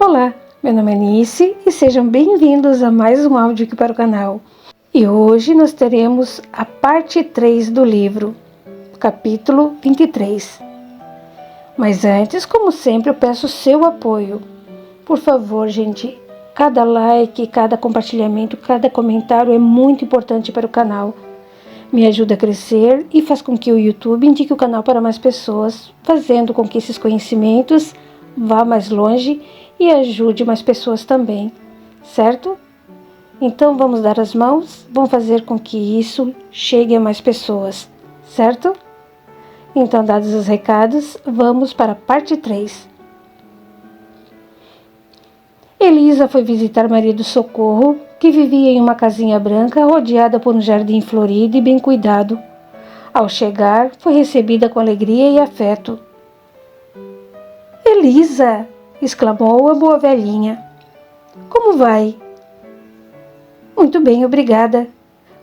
Olá, meu nome é Nice e sejam bem-vindos a mais um áudio aqui para o canal. E hoje nós teremos a parte 3 do livro, capítulo 23. Mas antes, como sempre, eu peço o seu apoio. Por favor, gente, cada like, cada compartilhamento, cada comentário é muito importante para o canal. Me ajuda a crescer e faz com que o YouTube indique o canal para mais pessoas, fazendo com que esses conhecimentos vá mais longe e ajude mais pessoas também, certo? Então vamos dar as mãos, vamos fazer com que isso chegue a mais pessoas, certo? Então, dados os recados, vamos para a parte 3. Elisa foi visitar Maria do Socorro, que vivia em uma casinha branca rodeada por um jardim florido e bem cuidado. Ao chegar, foi recebida com alegria e afeto. Elisa! Exclamou a boa velhinha. Como vai? Muito bem, obrigada.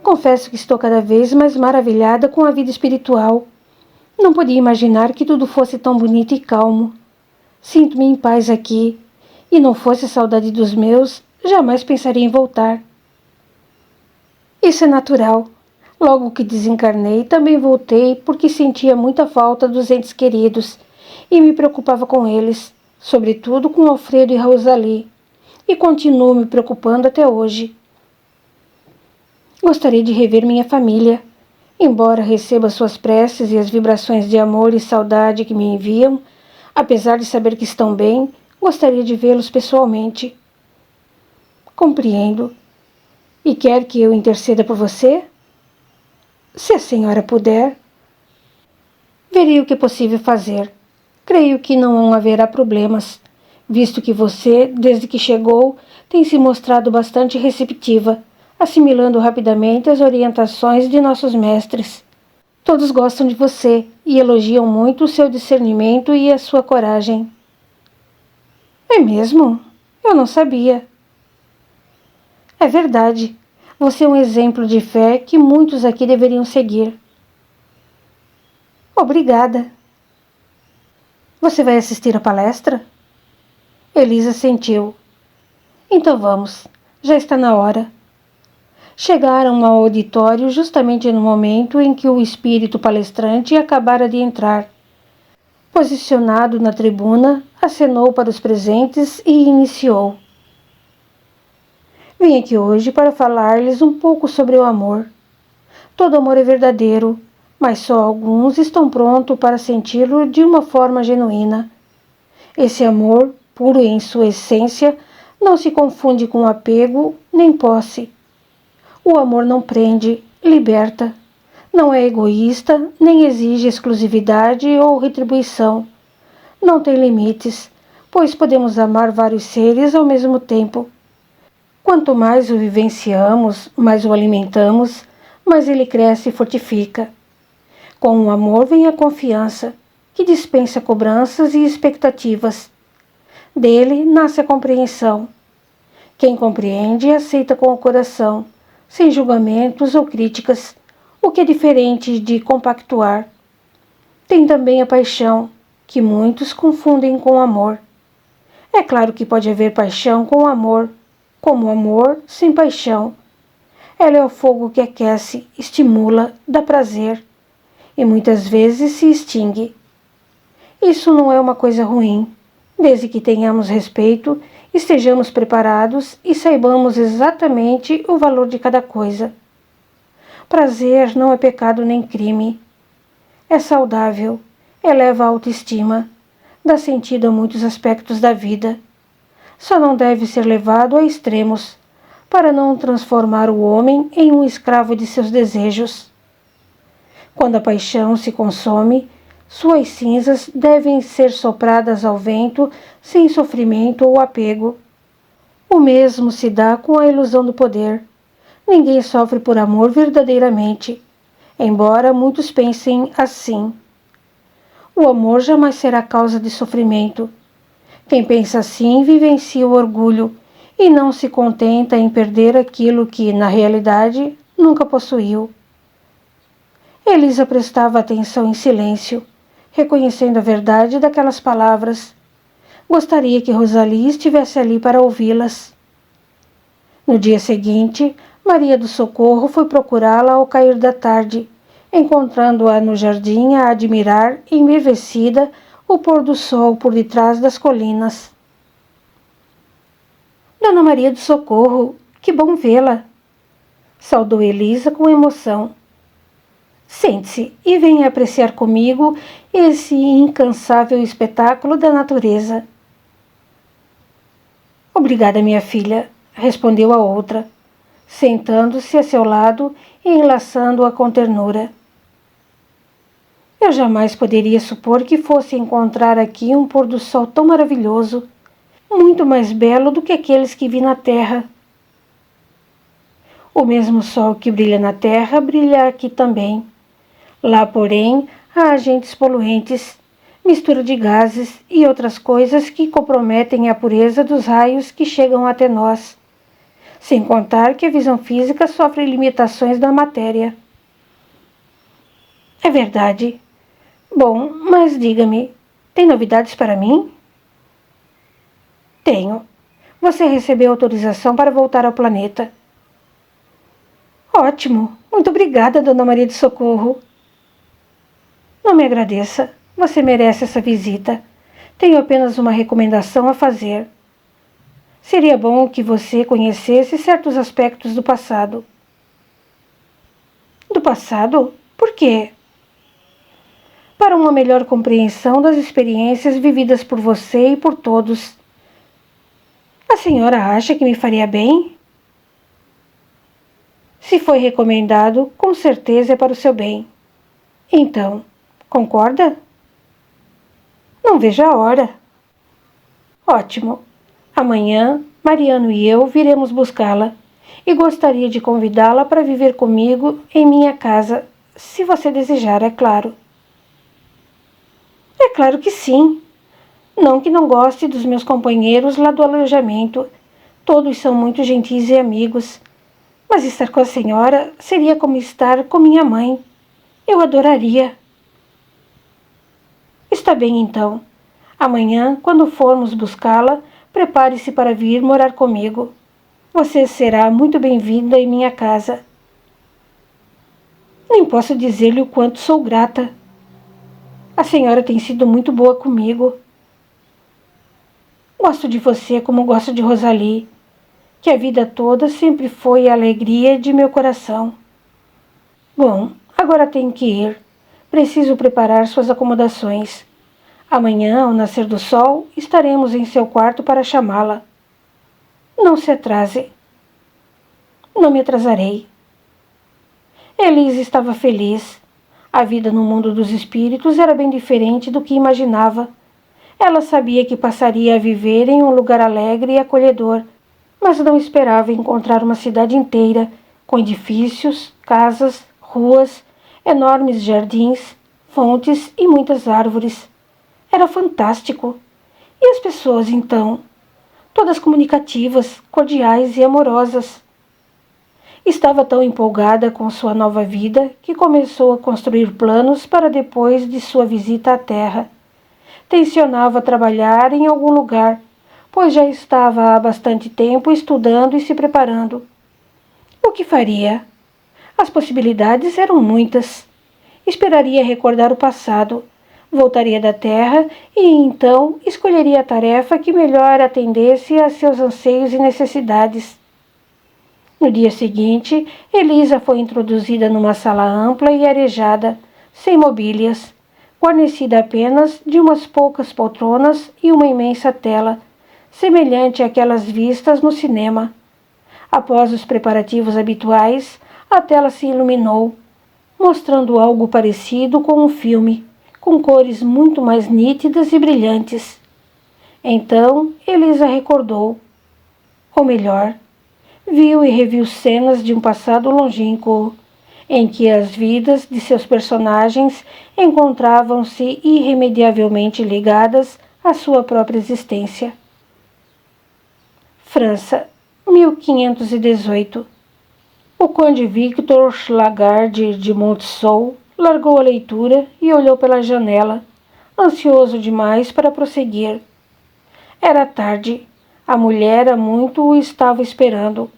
Confesso que estou cada vez mais maravilhada com a vida espiritual. Não podia imaginar que tudo fosse tão bonito e calmo. Sinto-me em paz aqui, e não fosse a saudade dos meus, jamais pensaria em voltar. Isso é natural. Logo que desencarnei, também voltei porque sentia muita falta dos entes queridos e me preocupava com eles, sobretudo com Alfredo e Rosalie, e continuo me preocupando até hoje. Gostaria de rever minha família. Embora receba suas preces e as vibrações de amor e saudade que me enviam, apesar de saber que estão bem, gostaria de vê-los pessoalmente. Compreendo. E quer que eu interceda por você? Se a senhora puder. Verei o que é possível fazer. Creio que não haverá problemas, visto que você, desde que chegou, tem se mostrado bastante receptiva, assimilando rapidamente as orientações de nossos mestres. Todos gostam de você e elogiam muito o seu discernimento e a sua coragem. É mesmo? Eu não sabia. É verdade. Você é um exemplo de fé que muitos aqui deveriam seguir. Obrigada. Você vai assistir à palestra? Elisa sentiu. Então vamos. Já está na hora. Chegaram ao auditório justamente no momento em que o espírito palestrante acabara de entrar. Posicionado na tribuna, acenou para os presentes e iniciou. Vim aqui hoje para falar-lhes um pouco sobre o amor. Todo amor é verdadeiro, mas só alguns estão prontos para senti-lo de uma forma genuína. Esse amor, puro em sua essência, não se confunde com apego nem posse. O amor não prende, liberta. Não é egoísta, nem exige exclusividade ou retribuição. Não tem limites, pois podemos amar vários seres ao mesmo tempo. Quanto mais o vivenciamos, mais o alimentamos, mais ele cresce e fortifica. Com o amor vem a confiança, que dispensa cobranças e expectativas. Dele nasce a compreensão. Quem compreende aceita com o coração, sem julgamentos ou críticas, o que é diferente de compactuar. Tem também a paixão, que muitos confundem com amor. É claro que pode haver paixão com amor, como amor sem paixão. Ela é o fogo que aquece, estimula, dá prazer, e muitas vezes se extingue. Isso não é uma coisa ruim, desde que tenhamos respeito, estejamos preparados e saibamos exatamente o valor de cada coisa. Prazer não é pecado nem crime. É saudável, eleva a autoestima, dá sentido a muitos aspectos da vida. Só não deve ser levado a extremos, para não transformar o homem em um escravo de seus desejos. Quando a paixão se consome, suas cinzas devem ser sopradas ao vento sem sofrimento ou apego. O mesmo se dá com a ilusão do poder. Ninguém sofre por amor verdadeiramente, embora muitos pensem assim. O amor jamais será causa de sofrimento. Quem pensa assim vivencia o orgulho e não se contenta em perder aquilo que, na realidade, nunca possuiu. Elisa prestava atenção em silêncio, reconhecendo a verdade daquelas palavras. Gostaria que Rosalie estivesse ali para ouvi-las. No dia seguinte, Maria do Socorro foi procurá-la ao cair da tarde, encontrando-a no jardim a admirar, embevecida, o pôr do sol por detrás das colinas. Dona Maria do Socorro, que bom vê-la! Saudou Elisa com emoção. Sente-se e venha apreciar comigo esse incansável espetáculo da natureza. Obrigada, minha filha, respondeu a outra, sentando-se a seu lado e enlaçando-a com ternura. Eu jamais poderia supor que fosse encontrar aqui um pôr do sol tão maravilhoso, muito mais belo do que aqueles que vi na terra. O mesmo sol que brilha na terra brilha aqui também. Lá, porém, há agentes poluentes, mistura de gases e outras coisas que comprometem a pureza dos raios que chegam até nós, sem contar que a visão física sofre limitações da matéria. É verdade. Bom, mas diga-me, tem novidades para mim? Tenho. Você recebeu autorização para voltar ao planeta. Ótimo. Muito obrigada, Dona Maria de Socorro. Não me agradeça. Você merece essa visita. Tenho apenas uma recomendação a fazer. Seria bom que você conhecesse certos aspectos do passado. Do passado? Por quê? Para uma melhor compreensão das experiências vividas por você e por todos. A senhora acha que me faria bem? Se foi recomendado, com certeza é para o seu bem. Então, concorda? Não vejo a hora. Ótimo. Amanhã, Mariano e eu viremos buscá-la e gostaria de convidá-la para viver comigo em minha casa, se você desejar, é claro. É claro que sim. Não que não goste dos meus companheiros lá do alojamento. Todos são muito gentis e amigos. Mas estar com a senhora seria como estar com minha mãe. Eu adoraria. Está bem, então. Amanhã, quando formos buscá-la, prepare-se para vir morar comigo. Você será muito bem-vinda em minha casa. Nem posso dizer-lhe o quanto sou grata. A senhora tem sido muito boa comigo. Gosto de você como gosto de Rosalie, que a vida toda sempre foi a alegria de meu coração. Bom, agora tenho que ir. Preciso preparar suas acomodações. Amanhã, ao nascer do sol, estaremos em seu quarto para chamá-la. Não se atrase. Não me atrasarei. Elise estava feliz. A vida no mundo dos espíritos era bem diferente do que imaginava. Ela sabia que passaria a viver em um lugar alegre e acolhedor, mas não esperava encontrar uma cidade inteira, com edifícios, casas, ruas, enormes jardins, fontes e muitas árvores. Era fantástico. E as pessoas, então? Todas comunicativas, cordiais e amorosas. Estava tão empolgada com sua nova vida que começou a construir planos para depois de sua visita à Terra. Tencionava trabalhar em algum lugar, pois já estava há bastante tempo estudando e se preparando. O que faria? As possibilidades eram muitas. Esperaria recordar o passado, voltaria da Terra e então escolheria a tarefa que melhor atendesse a seus anseios e necessidades. No dia seguinte, Elisa foi introduzida numa sala ampla e arejada, sem mobílias, guarnecida apenas de umas poucas poltronas e uma imensa tela, semelhante àquelas vistas no cinema. Após os preparativos habituais, a tela se iluminou, mostrando algo parecido com um filme, com cores muito mais nítidas e brilhantes. Então, Elisa recordou, ou melhor, viu e reviu cenas de um passado longínquo, em que as vidas de seus personagens encontravam-se irremediavelmente ligadas à sua própria existência. França, 1518. O conde Victor Lagarde de Montceau largou a leitura e olhou pela janela, ansioso demais para prosseguir. Era tarde. A mulher há muito o estava esperando.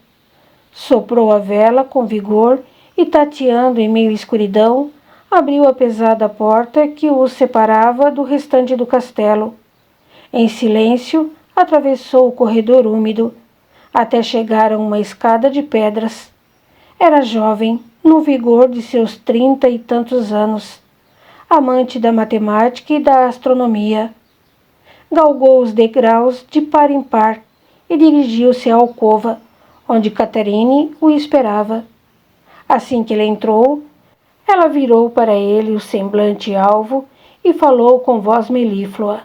Soprou a vela com vigor e, tateando em meio à escuridão, abriu a pesada porta que os separava do restante do castelo. Em silêncio, atravessou o corredor úmido, até chegar a uma escada de pedras. Era jovem, no vigor de seus 30 e tantos anos, amante da matemática e da astronomia. Galgou os degraus de par em par e dirigiu-se à alcova, onde Catherine o esperava. Assim que ele entrou, ela virou para ele o semblante alvo e falou com voz melíflua.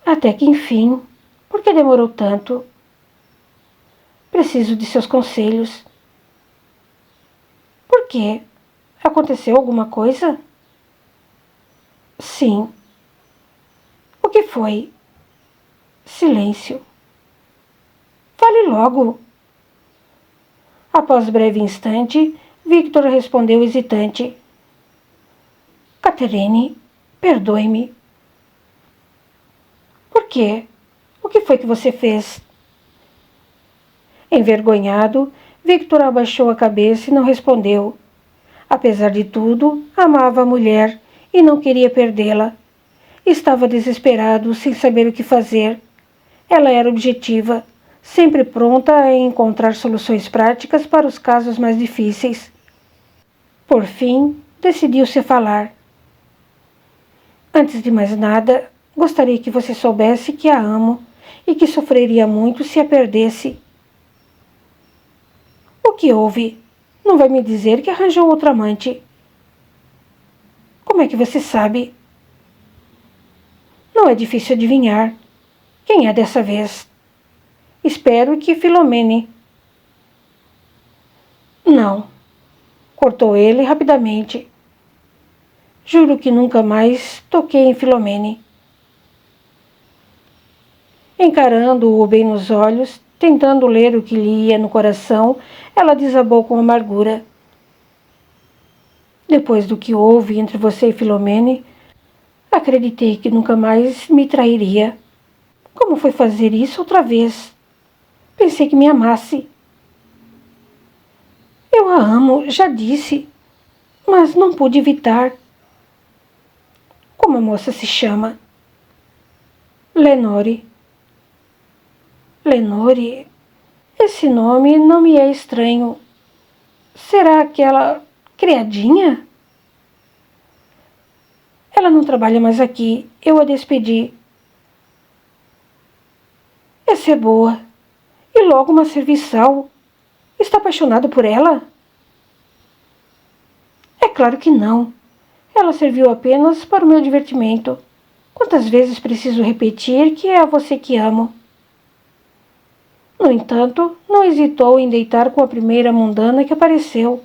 Até que enfim, por que demorou tanto? Preciso de seus conselhos. Por quê? Aconteceu alguma coisa? Sim. O que foi? Silêncio. Fale logo. Após breve instante, Victor respondeu hesitante. Catherine, perdoe-me. Por quê? O que foi que você fez? Envergonhado, Victor abaixou a cabeça e não respondeu. Apesar de tudo, amava a mulher e não queria perdê-la. Estava desesperado, sem saber o que fazer. Ela era objetiva, sempre pronta a encontrar soluções práticas para os casos mais difíceis. Por fim, decidiu-se a falar. Antes de mais nada, gostaria que você soubesse que a amo e que sofreria muito se a perdesse. O que houve? Não vai me dizer que arranjou outro amante? Como é que você sabe? Não é difícil adivinhar. Quem é dessa vez? Espero que Philomene. Não, cortou ele rapidamente. Juro que nunca mais toquei em Philomene. Encarando-o bem nos olhos, tentando ler o que lhe ia no coração, ela desabou com amargura. Depois do que houve entre você e Philomene, acreditei que nunca mais me trairia. Como foi fazer isso outra vez? Pensei que me amasse. Eu a amo, já disse, mas não pude evitar. Como a moça se chama? Lenore. Lenore? Esse nome não me é estranho. Será aquela criadinha? Ela não trabalha mais aqui. Eu a despedi. Essa é boa. E logo uma serviçal. Está apaixonado por ela? É claro que não. Ela serviu apenas para o meu divertimento. Quantas vezes preciso repetir que é a você que amo? No entanto, não hesitou em deitar com a primeira mundana que apareceu.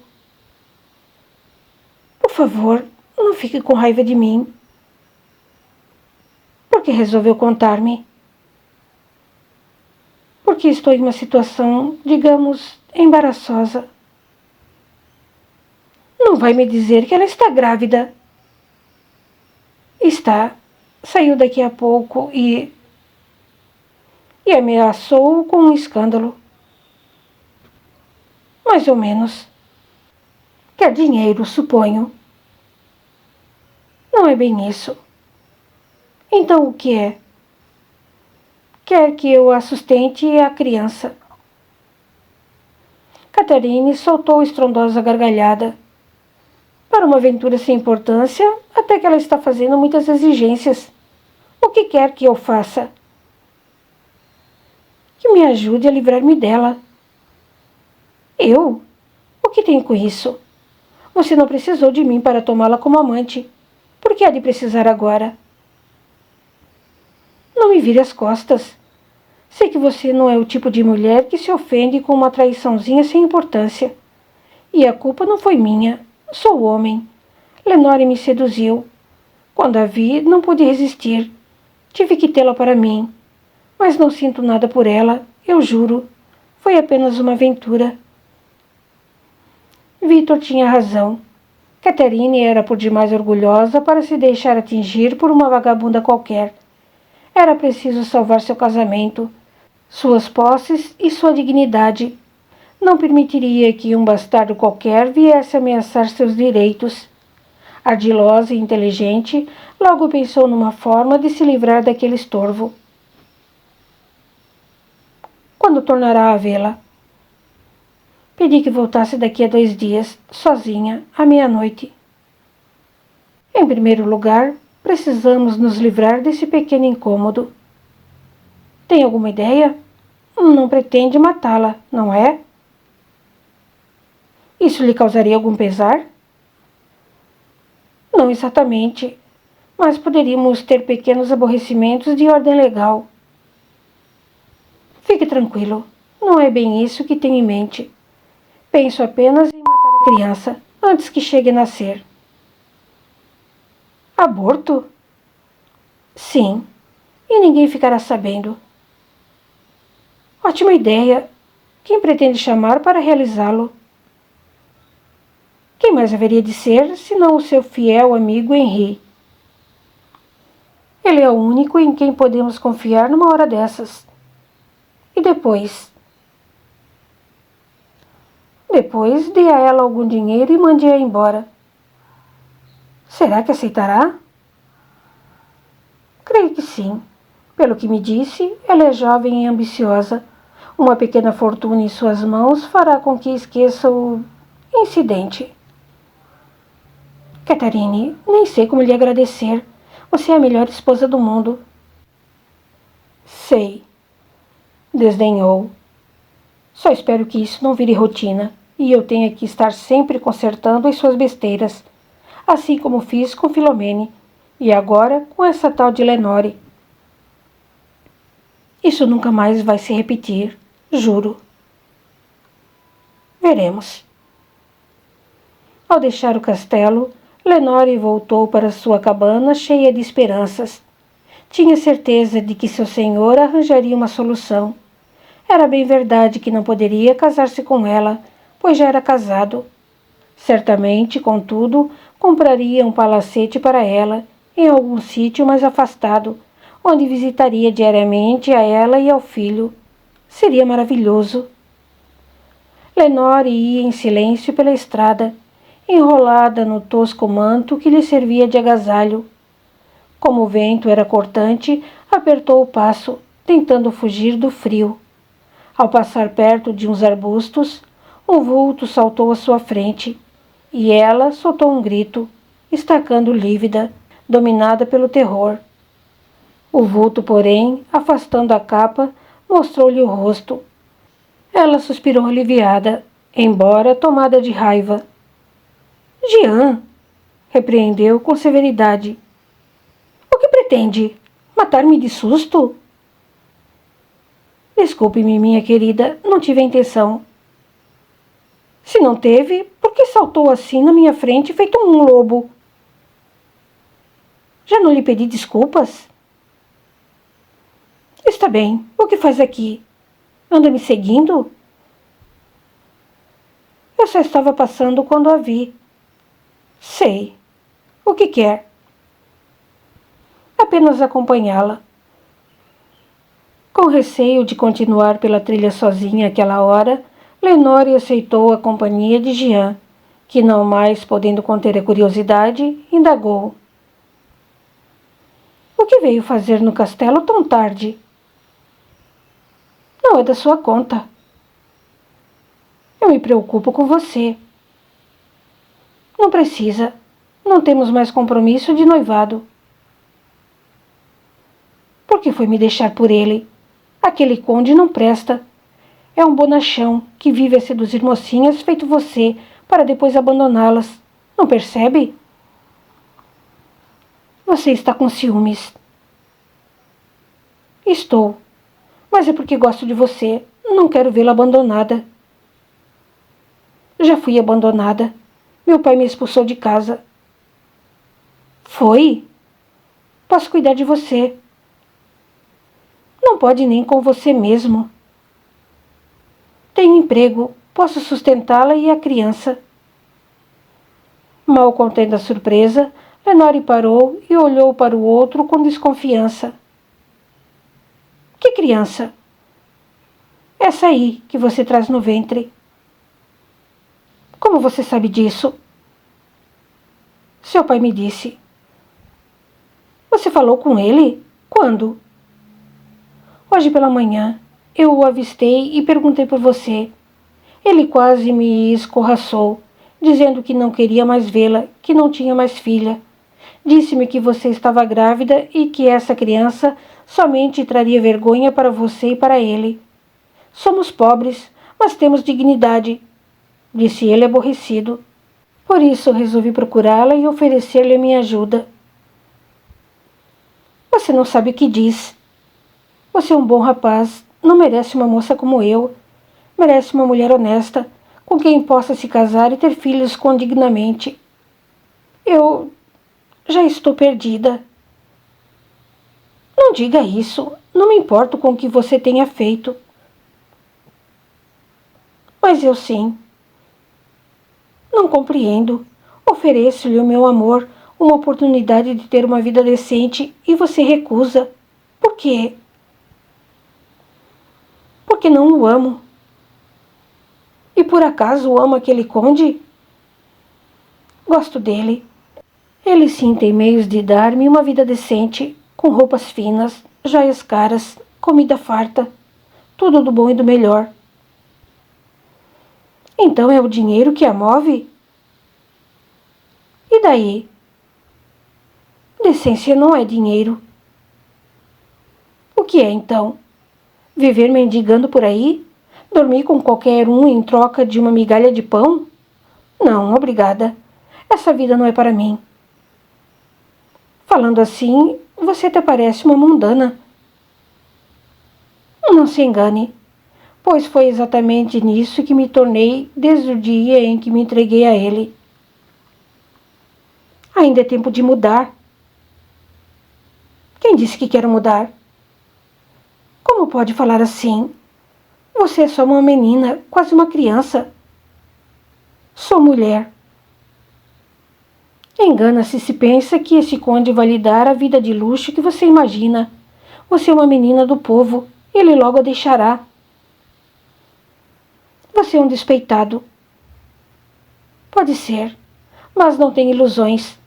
Por favor, não fique com raiva de mim. Por que resolveu contar-me? Porque estou em uma situação, digamos, embaraçosa. Não vai me dizer que ela está grávida. Está. Saiu daqui a pouco e ameaçou-o com um escândalo. Mais ou menos. Quer dinheiro, suponho. Não é bem isso. Então o que é? Quer que eu a sustente e a criança. Catherine soltou estrondosa gargalhada. Para uma aventura sem importância, até que ela está fazendo muitas exigências. O que quer que eu faça? Que me ajude a livrar-me dela. Eu? O que tenho com isso? Você não precisou de mim para tomá-la como amante. Por que há de precisar agora? Não me vire as costas. Sei que você não é o tipo de mulher que se ofende com uma traiçãozinha sem importância. E a culpa não foi minha. Sou homem. Lenore me seduziu. Quando a vi, não pude resistir. Tive que tê-la para mim. Mas não sinto nada por ela, eu juro. Foi apenas uma aventura. Victor tinha razão. Catherine era por demais orgulhosa para se deixar atingir por uma vagabunda qualquer. Era preciso salvar seu casamento, suas posses e sua dignidade. Não permitiria que um bastardo qualquer viesse ameaçar seus direitos. Ardilosa e inteligente, logo pensou numa forma de se livrar daquele estorvo. Quando tornará a vê-la? Pedi que voltasse daqui a 2 dias, sozinha, à meia-noite. Em primeiro lugar, precisamos nos livrar desse pequeno incômodo. Tem alguma ideia? Não pretende matá-la, não é? Isso lhe causaria algum pesar? Não exatamente, mas poderíamos ter pequenos aborrecimentos de ordem legal. Fique tranquilo, não é bem isso que tenho em mente. Penso apenas em matar a criança antes que chegue a nascer. Aborto? Sim, e ninguém ficará sabendo. Ótima ideia. Quem pretende chamar para realizá-lo? Quem mais haveria de ser, senão o seu fiel amigo Henri? Ele é o único em quem podemos confiar numa hora dessas. E depois? Depois, dê a ela algum dinheiro e mande-a embora. Será que aceitará? Creio que sim. Pelo que me disse, ela é jovem e ambiciosa. Uma pequena fortuna em suas mãos fará com que esqueça o incidente. Catherine, nem sei como lhe agradecer. Você é a melhor esposa do mundo. Sei. Desdenhou. Só espero que isso não vire rotina e eu tenha que estar sempre consertando as suas besteiras, assim como fiz com Philomene e agora com essa tal de Lenore. Isso nunca mais vai se repetir, juro. Veremos. Ao deixar o castelo, Lenore voltou para sua cabana cheia de esperanças. Tinha certeza de que seu senhor arranjaria uma solução. Era bem verdade que não poderia casar-se com ela, pois já era casado. Certamente, contudo, compraria um palacete para ela, em algum sítio mais afastado, onde visitaria diariamente a ela e ao filho. Seria maravilhoso. Lenore ia em silêncio pela estrada, enrolada no tosco manto que lhe servia de agasalho. Como o vento era cortante, apertou o passo, tentando fugir do frio. Ao passar perto de uns arbustos, um vulto saltou à sua frente, e ela soltou um grito, estacando lívida, dominada pelo terror. O vulto, porém, afastando a capa, mostrou-lhe o rosto. Ela suspirou aliviada, embora tomada de raiva. Jean, repreendeu com severidade. O que pretende? Matar-me de susto? Desculpe-me, minha querida, não tive a intenção. Se não teve, por que saltou assim na minha frente feito um lobo? Já não lhe pedi desculpas? Está bem, o que faz aqui? Anda me seguindo? Eu só estava passando quando a vi. Sei. O que quer? Apenas acompanhá-la. Com receio de continuar pela trilha sozinha àquela hora, Lenore aceitou a companhia de Jean, que, não mais podendo conter a curiosidade, indagou. O que veio fazer no castelo tão tarde? Não é da sua conta. Eu me preocupo com você. Não precisa. Não temos mais compromisso de noivado. Por que foi me deixar por ele? Aquele conde não presta. É um bonachão que vive a seduzir mocinhas feito você para depois abandoná-las. Não percebe? Você está com ciúmes. Estou. Mas é porque gosto de você. Não quero vê-la abandonada. Já fui abandonada. Meu pai me expulsou de casa. Foi? Posso cuidar de você. Não pode nem com você mesmo. Tenho emprego, posso sustentá-la e a criança. Mal contendo a surpresa, Lenore parou e olhou para o outro com desconfiança. Que criança? Essa aí que você traz no ventre. Como você sabe disso? Seu pai me disse. Você falou com ele? Quando? Hoje pela manhã. Eu o avistei e perguntei por você. Ele quase me escorraçou, dizendo que não queria mais vê-la, que não tinha mais filha. Disse-me que você estava grávida e que essa criança somente traria vergonha para você e para ele. Somos pobres, mas temos dignidade, disse ele aborrecido. Por isso resolvi procurá-la e oferecer-lhe a minha ajuda. Você não sabe o que diz. Você é um bom rapaz, não merece uma moça como eu. Merece uma mulher honesta, com quem possa se casar e ter filhos condignamente. Eu já estou perdida. Não diga isso. Não me importo com o que você tenha feito. Mas eu sim. Não compreendo. Ofereço-lhe o meu amor, uma oportunidade de ter uma vida decente, e você recusa. Por quê? Porque não o amo. E por acaso amo aquele conde? Gosto dele. Ele sim tem meios de dar-me uma vida decente, com roupas finas, joias caras, comida farta, tudo do bom e do melhor. Então é o dinheiro que a move? E daí? Decência não é dinheiro. O que é então? Viver mendigando por aí? Dormir com qualquer um em troca de uma migalha de pão? Não, obrigada. Essa vida não é para mim. Falando assim, você até parece uma mundana. Não se engane, pois foi exatamente nisso que me tornei desde o dia em que me entreguei a ele. Ainda é tempo de mudar. Quem disse que quero mudar? Como pode falar assim? Você é só uma menina, quase uma criança. Sou mulher. Engana-se se pensa que esse conde vai lhe dar a vida de luxo que você imagina. Você é uma menina do povo, ele logo a deixará. Você é um despeitado. Pode ser, mas não tem ilusões.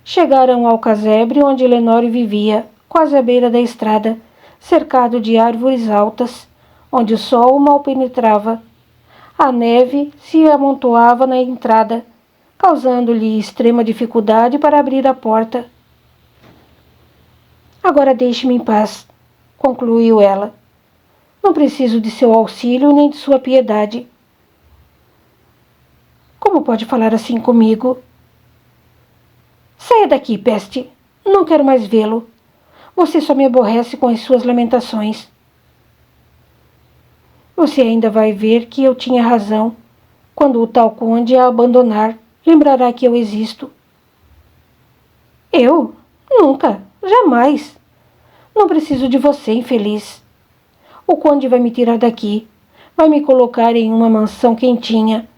Chegaram ao casebre onde Lenore vivia, quase à beira da estrada, cercado de árvores altas, onde o sol mal penetrava. A neve se amontoava na entrada, causando-lhe extrema dificuldade para abrir a porta. Agora deixe-me em paz, concluiu ela. Não preciso de seu auxílio nem de sua piedade. Como pode falar assim comigo? Saia daqui, peste. Não quero mais vê-lo. Você só me aborrece com as suas lamentações. Você ainda vai ver que eu tinha razão. Quando o tal conde a abandonar, lembrará que eu existo. Eu? Nunca. Jamais. Não preciso de você, infeliz. O conde vai me tirar daqui. Vai me colocar em uma mansão quentinha.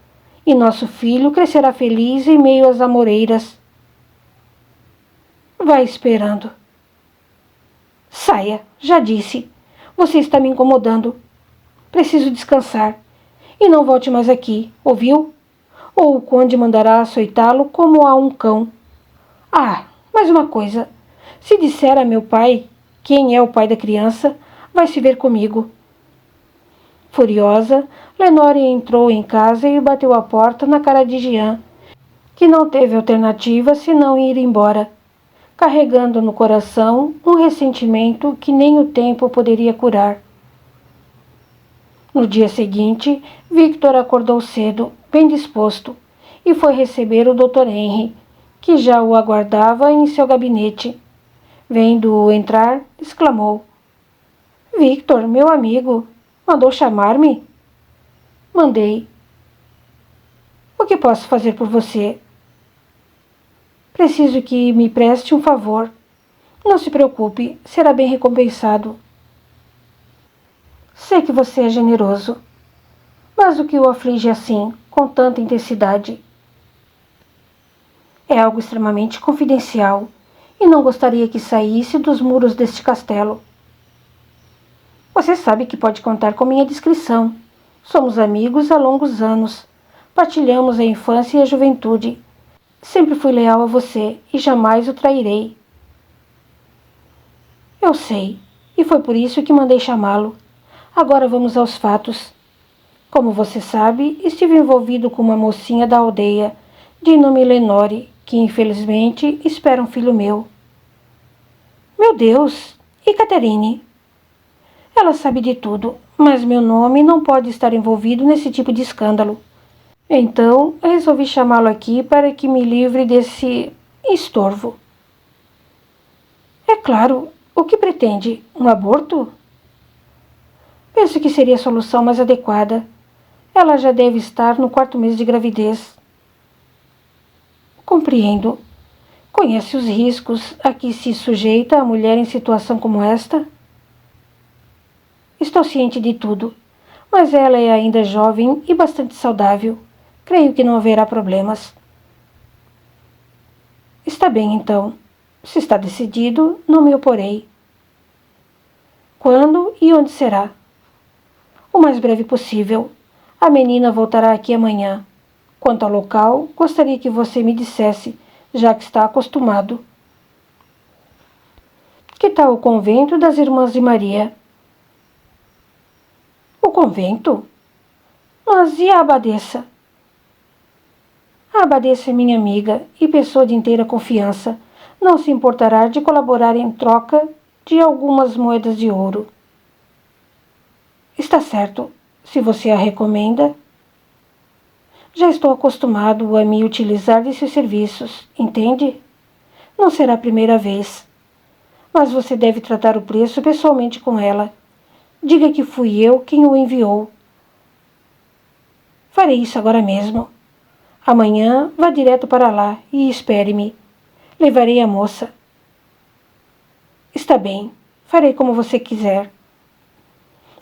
E nosso filho crescerá feliz em meio às amoreiras. Vai esperando. Saia, já disse. Você está me incomodando. Preciso descansar. E não volte mais aqui, ouviu? Ou o conde mandará açoitá-lo como a um cão. Ah, mais uma coisa. Se disser a meu pai quem é o pai da criança, vai se ver comigo. Furiosa, Lenore entrou em casa e bateu a porta na cara de Jean, que não teve alternativa senão ir embora, carregando no coração um ressentimento que nem o tempo poderia curar. No dia seguinte, Victor acordou cedo, bem disposto, e foi receber o Dr. Henry, que já o aguardava em seu gabinete. Vendo-o entrar, exclamou: Victor, meu amigo, mandou chamar-me? Mandei. O que posso fazer por você? Preciso que me preste um favor. Não se preocupe, será bem recompensado. Sei que você é generoso, mas o que o aflige assim, com tanta intensidade? É algo extremamente confidencial e não gostaria que saísse dos muros deste castelo. Você sabe que pode contar com minha discrição. Somos amigos há longos anos. Partilhamos a infância e a juventude. Sempre fui leal a você e jamais o trairei. Eu sei, e foi por isso que mandei chamá-lo. Agora vamos aos fatos. Como você sabe, estive envolvido com uma mocinha da aldeia, de nome Lenore, que infelizmente espera um filho meu. Meu Deus! E Catherine? Ela sabe de tudo, mas meu nome não pode estar envolvido nesse tipo de escândalo. Então, resolvi chamá-lo aqui para que me livre desse estorvo. É claro, o que pretende? Um aborto? Penso que seria a solução mais adequada. Ela já deve estar no 4º mês de gravidez. Compreendo. Conhece os riscos a que se sujeita a mulher em situação como esta? Estou ciente de tudo, mas ela é ainda jovem e bastante saudável. Creio que não haverá problemas. Está bem, então. Se está decidido, não me oporei. Quando e onde será? O mais breve possível. A menina voltará aqui amanhã. Quanto ao local, gostaria que você me dissesse, já que está acostumado. Que tal o convento das Irmãs de Maria? O convento? Mas e a abadesa? A abadesa é minha amiga e pessoa de inteira confiança. Não se importará de colaborar em troca de algumas moedas de ouro. Está certo, se você a recomenda. Já estou acostumado a me utilizar de seus serviços, entende? Não será a primeira vez. Mas você deve tratar o preço pessoalmente com ela. Diga que fui eu quem o enviou. Farei isso agora mesmo. Amanhã vá direto para lá e espere-me. Levarei a moça. Está bem, farei como você quiser.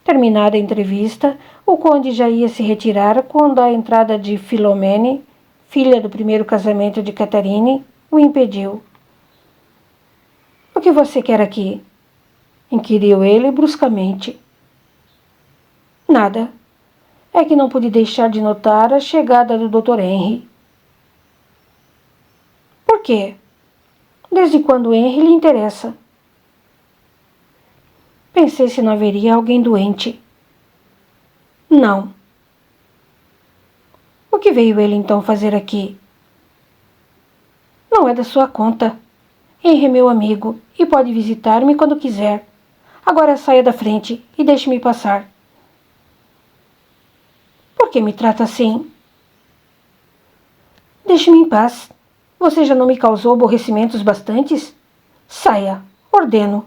Terminada a entrevista, o conde já ia se retirar quando a entrada de Philomene, filha do primeiro casamento de Catherine, o impediu. O que você quer aqui? Inquiriu ele bruscamente. Nada. É que não pude deixar de notar a chegada do Dr. Henry. Por quê? Desde quando Henry lhe interessa? Pensei se não haveria alguém doente. Não. O que veio ele então fazer aqui? Não é da sua conta. Henry é meu amigo e pode visitar-me quando quiser. Agora saia da frente e deixe-me passar. Por que me trata assim? Deixe-me em paz. Você já não me causou aborrecimentos bastantes? Saia, ordeno.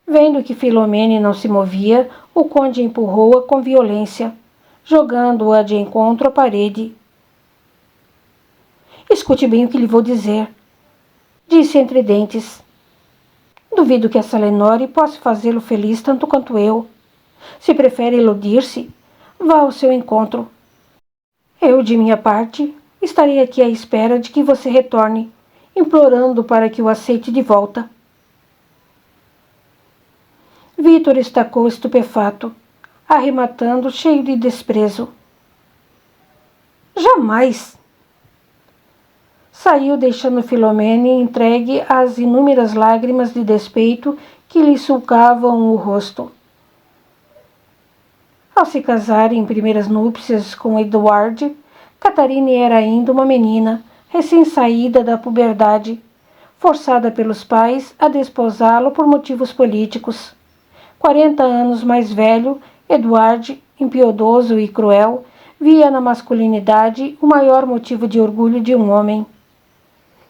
Vendo que Philomene não se movia, o conde empurrou-a com violência, jogando-a de encontro à parede. Escute bem o que lhe vou dizer, disse entre dentes. Duvido que essa Lenore possa fazê-lo feliz tanto quanto eu. Se prefere iludir-se, vá ao seu encontro. Eu, de minha parte, estarei aqui à espera de que você retorne, implorando para que o aceite de volta. Vítor estacou estupefato, arrematando cheio de desprezo. Jamais! Saiu deixando Philomene entregue às inúmeras lágrimas de despeito que lhe sulcavam o rosto. Ao se casar em primeiras núpcias com Edward, Catherine era ainda uma menina, recém-saída da puberdade, forçada pelos pais a desposá-lo por motivos políticos. 40 anos mais velho, Edward, impiedoso e cruel, via na masculinidade o maior motivo de orgulho de um homem.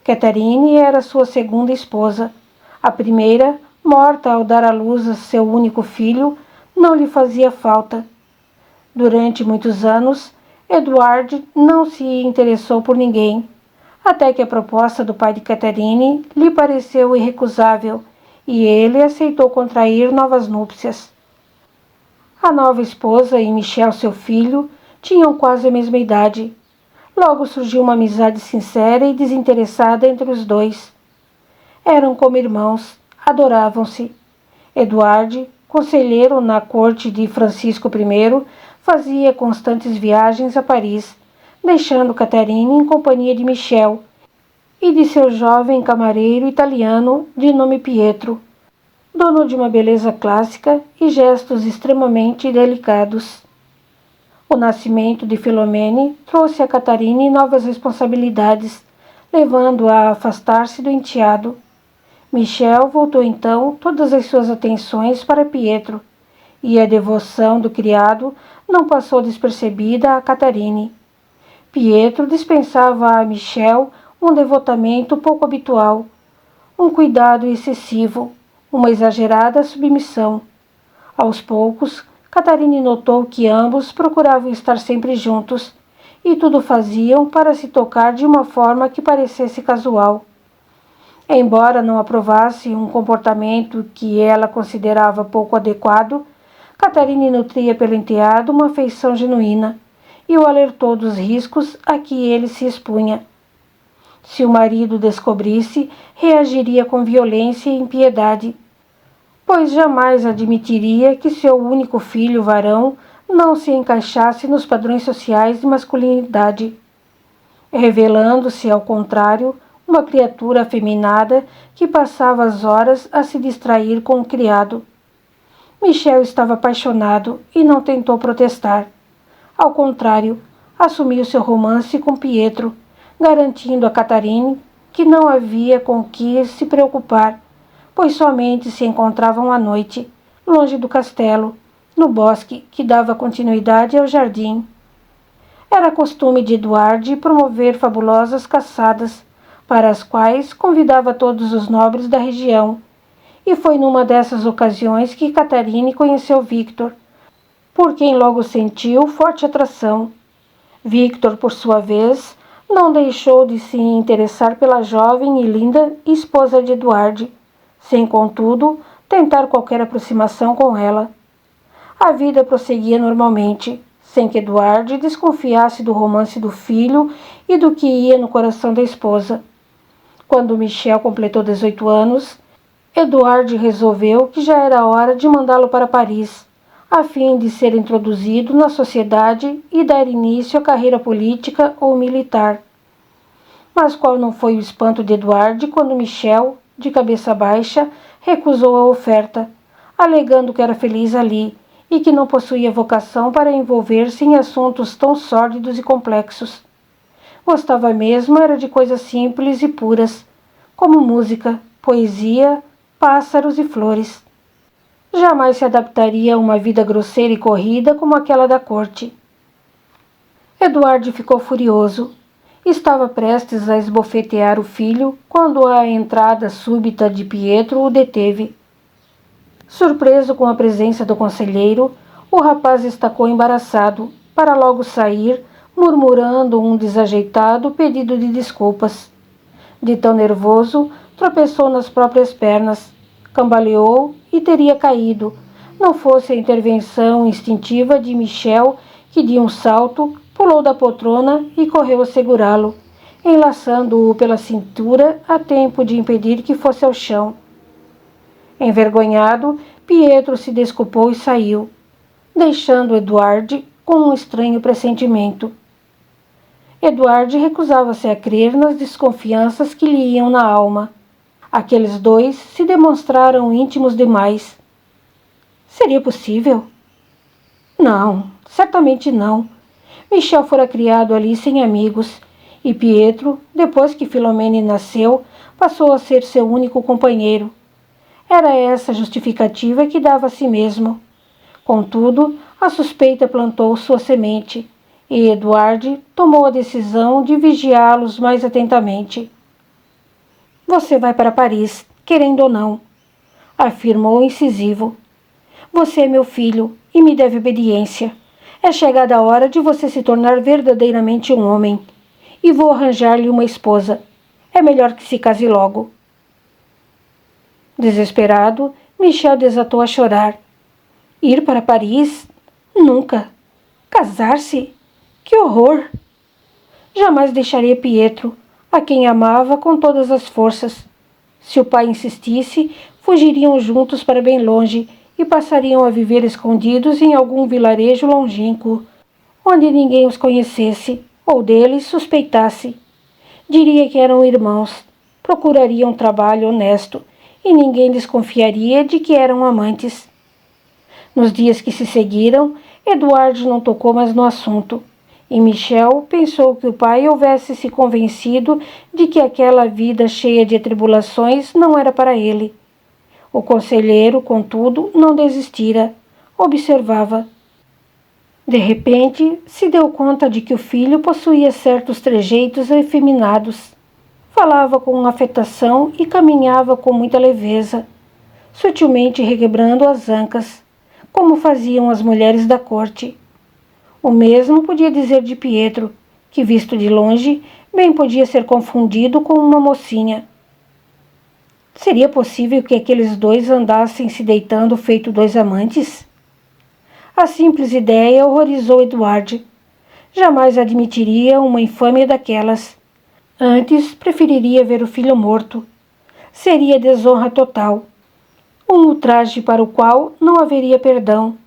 Catherine era sua segunda esposa. A primeira, morta ao dar à luz a seu único filho, não lhe fazia falta. Durante muitos anos, Edward não se interessou por ninguém, até que a proposta do pai de Catherine lhe pareceu irrecusável e ele aceitou contrair novas núpcias. A nova esposa e Michel, seu filho, tinham quase a mesma idade. Logo surgiu uma amizade sincera e desinteressada entre os dois. Eram como irmãos, adoravam-se. Edward, conselheiro na corte de Francisco I, fazia constantes viagens a Paris, deixando Catarina em companhia de Michel e de seu jovem camareiro italiano de nome Pietro, dono de uma beleza clássica e gestos extremamente delicados. O nascimento de Philomène trouxe a Catarina novas responsabilidades, levando-a a afastar-se do enteado. Michel voltou então todas as suas atenções para Pietro, e a devoção do criado não passou despercebida a Catarine. Pietro dispensava a Michel um devotamento pouco habitual, um cuidado excessivo, uma exagerada submissão. Aos poucos, Catarine notou que ambos procuravam estar sempre juntos, e tudo faziam para se tocar de uma forma que parecesse casual. Embora não aprovasse um comportamento que ela considerava pouco adequado, Catarine nutria pelo enteado uma afeição genuína e o alertou dos riscos a que ele se expunha. Se o marido descobrisse, reagiria com violência e impiedade, pois jamais admitiria que seu único filho varão não se encaixasse nos padrões sociais de masculinidade, revelando-se, ao contrário, uma criatura afeminada que passava as horas a se distrair com o criado. Michel estava apaixonado e não tentou protestar. Ao contrário, assumiu seu romance com Pietro, garantindo a Catarine que não havia com que se preocupar, pois somente se encontravam à noite, longe do castelo, no bosque que dava continuidade ao jardim. Era costume de Eduarde promover fabulosas caçadas, para as quais convidava todos os nobres da região, e foi numa dessas ocasiões que Catarine conheceu Victor, por quem logo sentiu forte atração. Victor, por sua vez, não deixou de se interessar pela jovem e linda esposa de Eduarde, sem, contudo, tentar qualquer aproximação com ela. A vida prosseguia normalmente, sem que Eduarde desconfiasse do romance do filho e do que ia no coração da esposa. Quando Michel completou 18 anos, Eduarde resolveu que já era hora de mandá-lo para Paris, a fim de ser introduzido na sociedade e dar início à carreira política ou militar. Mas qual não foi o espanto de Eduarde quando Michel, de cabeça baixa, recusou a oferta, alegando que era feliz ali e que não possuía vocação para envolver-se em assuntos tão sórdidos e complexos. Gostava mesmo era de coisas simples e puras, como música, poesia, pássaros e flores. Jamais se adaptaria a uma vida grosseira e corrida como aquela da corte. Eduardo ficou furioso. Estava prestes a esbofetear o filho quando a entrada súbita de Pietro o deteve. Surpreso com a presença do conselheiro, o rapaz estacou embaraçado, para logo sair, murmurando um desajeitado pedido de desculpas. De tão nervoso, tropeçou nas próprias pernas, cambaleou e teria caído, não fosse a intervenção instintiva de Michel, que de um salto pulou da poltrona e correu a segurá-lo, enlaçando-o pela cintura a tempo de impedir que fosse ao chão. Envergonhado, Pietro se desculpou e saiu, deixando Eduarde com um estranho pressentimento. Eduarde recusava-se a crer nas desconfianças que lhe iam na alma. Aqueles dois se demonstraram íntimos demais. Seria possível? Não, certamente não. Michel fora criado ali sem amigos, e Pietro, depois que Philomène nasceu, passou a ser seu único companheiro. Era essa a justificativa que dava a si mesmo. Contudo, a suspeita plantou sua semente, e Eduarde tomou a decisão de vigiá-los mais atentamente. Você vai para Paris, querendo ou não, afirmou incisivo. Você é meu filho e me deve obediência. É chegada a hora de você se tornar verdadeiramente um homem, e vou arranjar-lhe uma esposa. É melhor que se case logo. Desesperado, Michel desatou a chorar. Ir para Paris? Nunca. Casar-se? Que horror! Jamais deixaria Pietro, a quem amava com todas as forças. Se o pai insistisse, fugiriam juntos para bem longe e passariam a viver escondidos em algum vilarejo longínquo, onde ninguém os conhecesse ou deles suspeitasse. Diria que eram irmãos, procurariam trabalho honesto e ninguém desconfiaria de que eram amantes. Nos dias que se seguiram, Eduardo não tocou mais no assunto, e Michel pensou que o pai houvesse se convencido de que aquela vida cheia de tribulações não era para ele. O conselheiro, contudo, não desistira, observava. De repente, se deu conta de que o filho possuía certos trejeitos efeminados. Falava com afetação e caminhava com muita leveza, sutilmente requebrando as ancas, como faziam as mulheres da corte. O mesmo podia dizer de Pietro, que, visto de longe, bem podia ser confundido com uma mocinha. Seria possível que aqueles dois andassem se deitando feito dois amantes? A simples ideia horrorizou Eduardo. Jamais admitiria uma infâmia daquelas. Antes, preferiria ver o filho morto. Seria desonra total. Um ultraje para o qual não haveria perdão.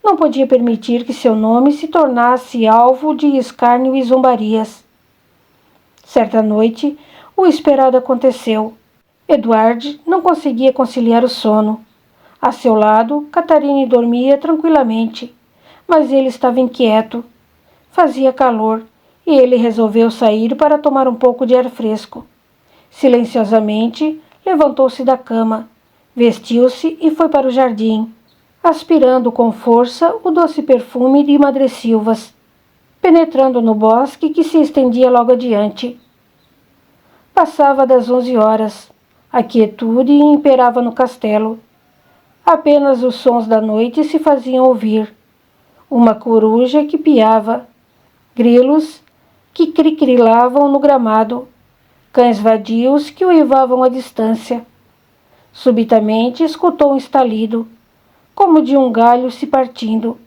Não podia permitir que seu nome se tornasse alvo de escárnio e zombarias. Certa noite, o esperado aconteceu. Eduardo não conseguia conciliar o sono. A seu lado, Catarine dormia tranquilamente, mas ele estava inquieto. Fazia calor e ele resolveu sair para tomar um pouco de ar fresco. Silenciosamente, levantou-se da cama, vestiu-se e foi para o jardim, aspirando com força o doce perfume de madressilvas, penetrando no bosque que se estendia logo adiante. Passava das 11 horas. A quietude imperava no castelo. Apenas os sons da noite se faziam ouvir. Uma coruja que piava, grilos que cricrilavam no gramado, cães vadios que uivavam à distância. Subitamente escutou um estalido, como de um galho se partindo.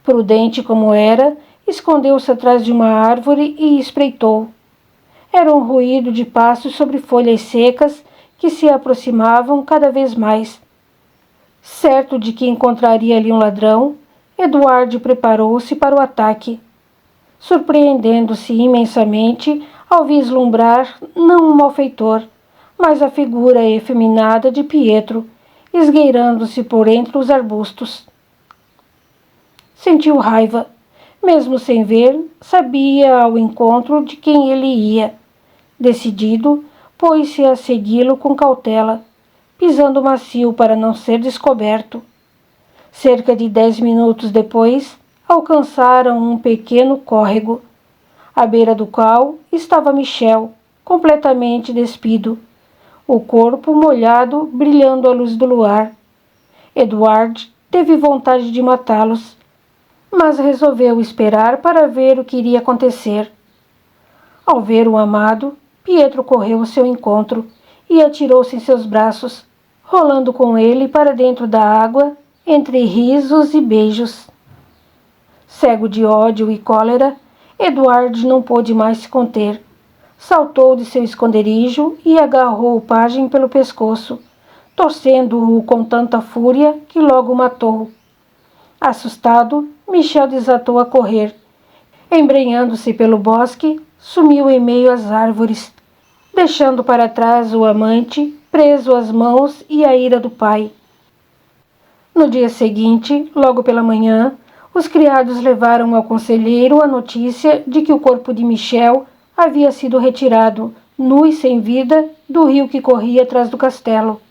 Prudente como era, escondeu-se atrás de uma árvore e espreitou. Era um ruído de passos sobre folhas secas que se aproximavam cada vez mais. Certo de que encontraria ali um ladrão, Eduardo preparou-se para o ataque, surpreendendo-se imensamente ao vislumbrar não um malfeitor, mas a figura efeminada de Pietro, esgueirando-se por entre os arbustos. Sentiu raiva. Mesmo sem ver, sabia ao encontro de quem ele ia. Decidido, pôs-se a segui-lo com cautela, pisando macio para não ser descoberto. Cerca de 10 minutos depois, alcançaram um pequeno córrego, à beira do qual estava Michel, completamente despido, o corpo molhado brilhando à luz do luar. Eduardo teve vontade de matá-los, mas resolveu esperar para ver o que iria acontecer. Ao ver o amado, Pietro correu ao seu encontro e atirou-se em seus braços, rolando com ele para dentro da água, entre risos e beijos. Cego de ódio e cólera, Eduardo não pôde mais se conter. Saltou de seu esconderijo e agarrou o pajem pelo pescoço, torcendo-o com tanta fúria que logo o matou. Assustado, Michel desatou a correr. Embrenhando-se pelo bosque, sumiu em meio às árvores, deixando para trás o amante, preso às mãos e à ira do pai. No dia seguinte, logo pela manhã, os criados levaram ao conselheiro a notícia de que o corpo de Michel havia sido retirado, nu e sem vida, do rio que corria atrás do castelo,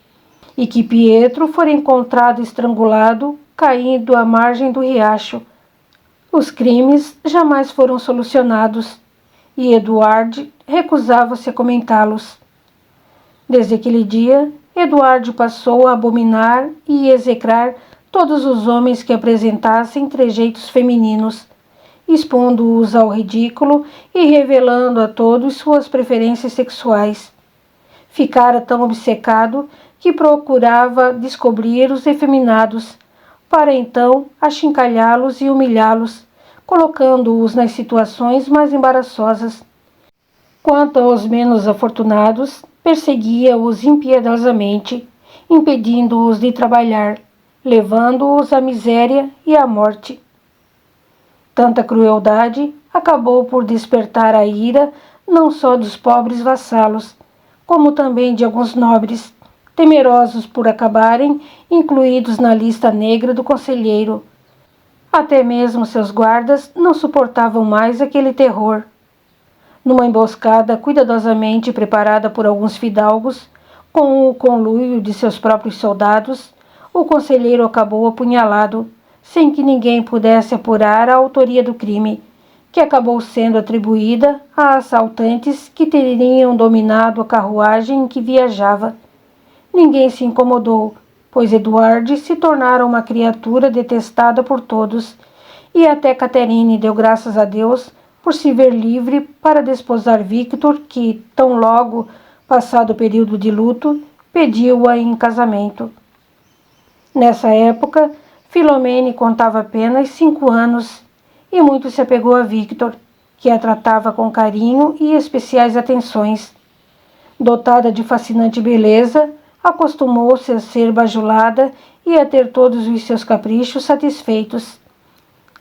e que Pietro fora encontrado estrangulado, caindo à margem do riacho. Os crimes jamais foram solucionados, e Eduardo recusava-se a comentá-los. Desde aquele dia, Eduardo passou a abominar e execrar todos os homens que apresentassem trejeitos femininos, expondo-os ao ridículo e revelando a todos suas preferências sexuais. Ficara tão obcecado que procurava descobrir os efeminados, para então achincalhá-los e humilhá-los, colocando-os nas situações mais embaraçosas. Quanto aos menos afortunados, perseguia-os impiedosamente, impedindo-os de trabalhar, levando-os à miséria e à morte. Tanta crueldade acabou por despertar a ira não só dos pobres vassalos, como também de alguns nobres, temerosos por acabarem incluídos na lista negra do conselheiro. Até mesmo seus guardas não suportavam mais aquele terror. Numa emboscada cuidadosamente preparada por alguns fidalgos, com o conluio de seus próprios soldados, o conselheiro acabou apunhalado, sem que ninguém pudesse apurar a autoria do crime, que acabou sendo atribuída a assaltantes que teriam dominado a carruagem em que viajava. Ninguém se incomodou, pois Eduarde se tornara uma criatura detestada por todos, e até Catherine deu graças a Deus por se ver livre para desposar Victor, que, tão logo passado o período de luto, pediu-a em casamento. Nessa época, Philomene contava apenas 5 anos e muito se apegou a Victor, que a tratava com carinho e especiais atenções. Dotada de fascinante beleza, acostumou-se a ser bajulada e a ter todos os seus caprichos satisfeitos.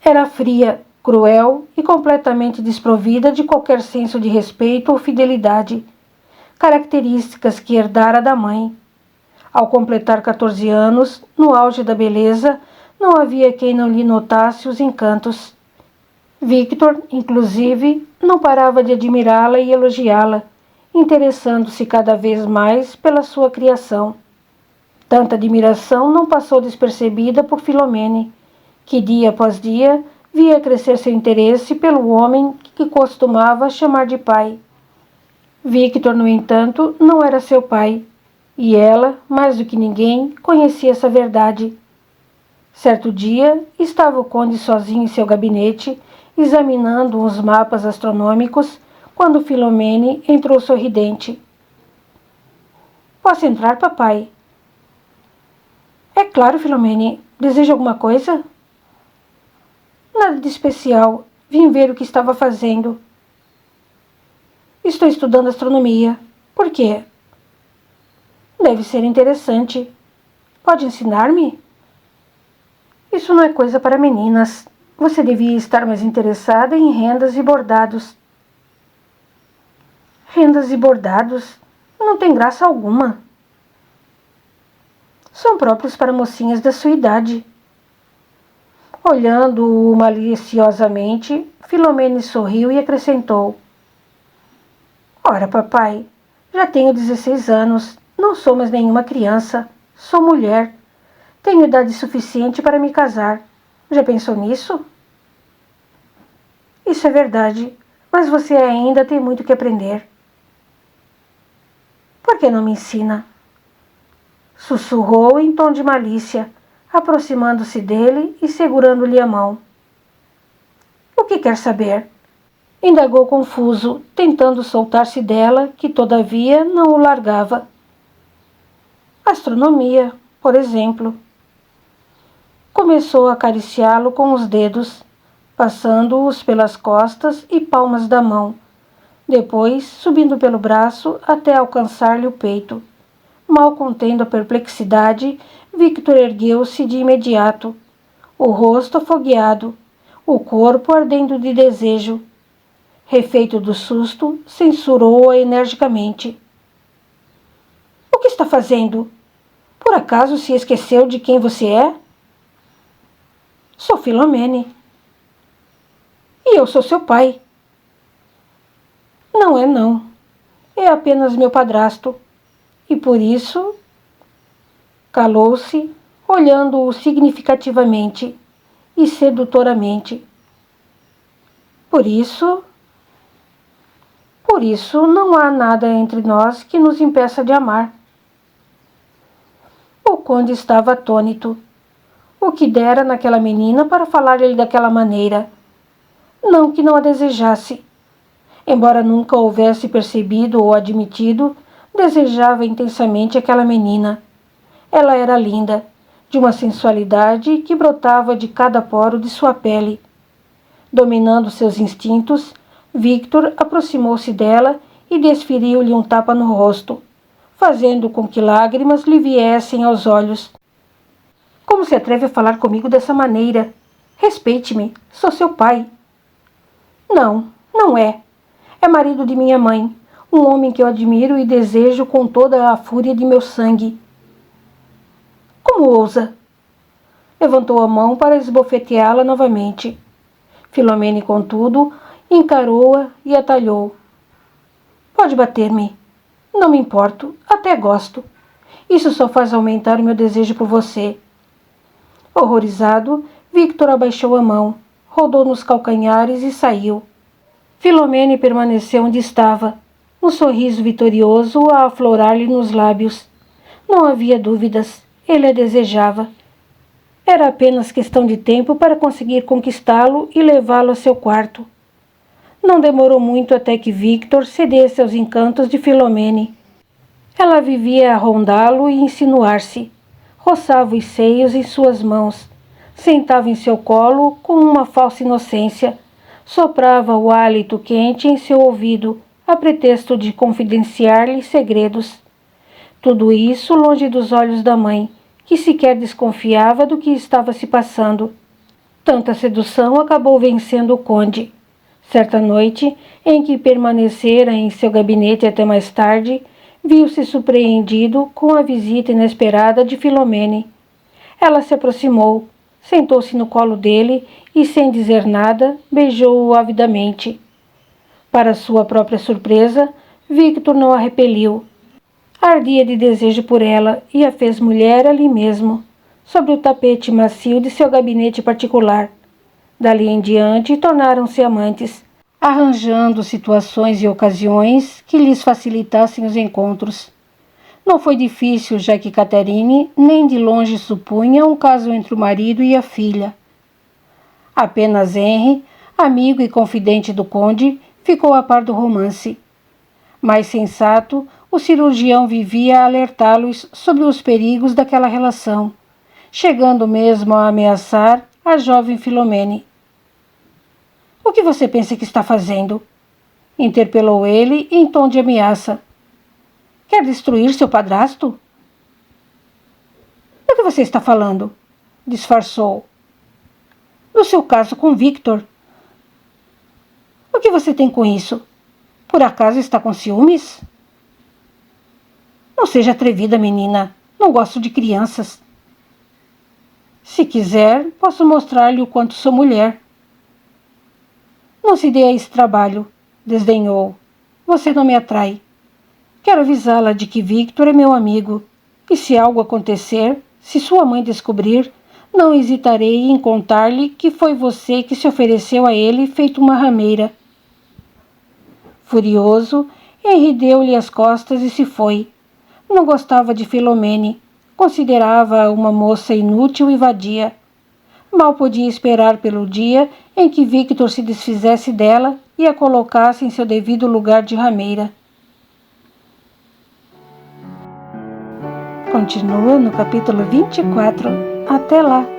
Era fria, cruel e completamente desprovida de qualquer senso de respeito ou fidelidade, características que herdara da mãe. Ao completar 14 anos, no auge da beleza, não havia quem não lhe notasse os encantos. Victor, inclusive, não parava de admirá-la e elogiá-la, interessando-se cada vez mais pela sua criação. Tanta admiração não passou despercebida por Philomene, que dia após dia via crescer seu interesse pelo homem que costumava chamar de pai. Victor, no entanto, não era seu pai, e ela, mais do que ninguém, conhecia essa verdade. Certo dia, estava o conde sozinho em seu gabinete, examinando uns mapas astronômicos, quando Philomene entrou sorridente. Posso entrar, papai? É claro, Philomene. Deseja alguma coisa? Nada de especial. Vim ver o que estava fazendo. Estou estudando astronomia. Por quê? Deve ser interessante. Pode ensinar-me? Isso não é coisa para meninas. Você devia estar mais interessada em rendas e bordados. Rendas e bordados? Não tem graça alguma. São próprios para mocinhas da sua idade. Olhando-o maliciosamente, Philomene sorriu e acrescentou. Ora, papai, já tenho 16 anos, não sou mais nenhuma criança, sou mulher. Tenho idade suficiente para me casar. Já pensou nisso? Isso é verdade, mas você ainda tem muito que aprender. Por que não me ensina? Sussurrou em tom de malícia, aproximando-se dele e segurando-lhe a mão. O que quer saber? Indagou confuso, tentando soltar-se dela, que todavia não o largava. Astronomia, por exemplo. Começou a acariciá-lo com os dedos, passando-os pelas costas e palmas da mão, depois subindo pelo braço até alcançar-lhe o peito. Mal contendo a perplexidade, Victor ergueu-se de imediato, o rosto afogueado, o corpo ardendo de desejo. Refeito do susto, censurou-a energicamente. O que está fazendo? Por acaso se esqueceu de quem você é? Sou Philomene. E eu sou seu pai. Não é, não. É apenas meu padrasto. E por isso... Calou-se, olhando-o significativamente e sedutoramente. Por isso não há nada entre nós que nos impeça de amar. O conde estava atônito. O que dera naquela menina para falar-lhe daquela maneira? Não que não a desejasse. Embora nunca houvesse percebido ou admitido, desejava intensamente aquela menina. Ela era linda, de uma sensualidade que brotava de cada poro de sua pele. Dominando seus instintos, Victor aproximou-se dela e desferiu-lhe um tapa no rosto, fazendo com que lágrimas lhe viessem aos olhos. Como se atreve a falar comigo dessa maneira? Respeite-me, sou seu pai. Não, não é. É marido de minha mãe, um homem que eu admiro e desejo com toda a fúria de meu sangue. Como ousa? Levantou a mão para esbofeteá-la novamente. Filomene, contudo, encarou-a e atalhou. Pode bater-me. Não me importo, até gosto. Isso só faz aumentar o meu desejo por você. Horrorizado, Victor abaixou a mão, rodou nos calcanhares e saiu. Filomene permaneceu onde estava, um sorriso vitorioso a aflorar-lhe nos lábios. Não havia dúvidas, ele a desejava. Era apenas questão de tempo para conseguir conquistá-lo e levá-lo a seu quarto. Não demorou muito até que Victor cedesse aos encantos de Filomene. Ela vivia a rondá-lo e insinuar-se. Roçava os seios em suas mãos. Sentava em seu colo com uma falsa inocência. Soprava o hálito quente em seu ouvido, a pretexto de confidenciar-lhe segredos. Tudo isso longe dos olhos da mãe, que sequer desconfiava do que estava se passando. Tanta sedução acabou vencendo o conde. Certa noite, em que permanecera em seu gabinete até mais tarde, viu-se surpreendido com a visita inesperada de Filomene. Ela se aproximou, sentou-se no colo dele e, sem dizer nada, beijou-o avidamente. Para sua própria surpresa, Victor não a repeliu. Ardia de desejo por ela e a fez mulher ali mesmo, sobre o tapete macio de seu gabinete particular. Dali em diante, tornaram-se amantes, arranjando situações e ocasiões que lhes facilitassem os encontros. Não foi difícil, já que Catherine nem de longe supunha um caso entre o marido e a filha. Apenas Henry, amigo e confidente do conde, ficou a par do romance. Mais sensato, o cirurgião vivia a alertá-los sobre os perigos daquela relação, chegando mesmo a ameaçar a jovem Filomene. — O que você pensa que está fazendo? Interpelou ele em tom de ameaça. — Quer destruir seu padrasto? — Do que você está falando? Disfarçou. — Do seu caso com Victor. — O que você tem com isso? Por acaso está com ciúmes? — Não seja atrevida, menina. Não gosto de crianças. — Se quiser, posso mostrar-lhe o quanto sou mulher. — Não se dê a esse trabalho, desdenhou. Você não me atrai. Quero avisá-la de que Victor é meu amigo, e se algo acontecer, se sua mãe descobrir, não hesitarei em contar-lhe que foi você que se ofereceu a ele feito uma rameira. Furioso, Henry deu-lhe as costas e se foi. Não gostava de Filomene, considerava-a uma moça inútil e vadia. Mal podia esperar pelo dia em que Victor se desfizesse dela e a colocasse em seu devido lugar de rameira. Continua no capítulo 24. Até lá!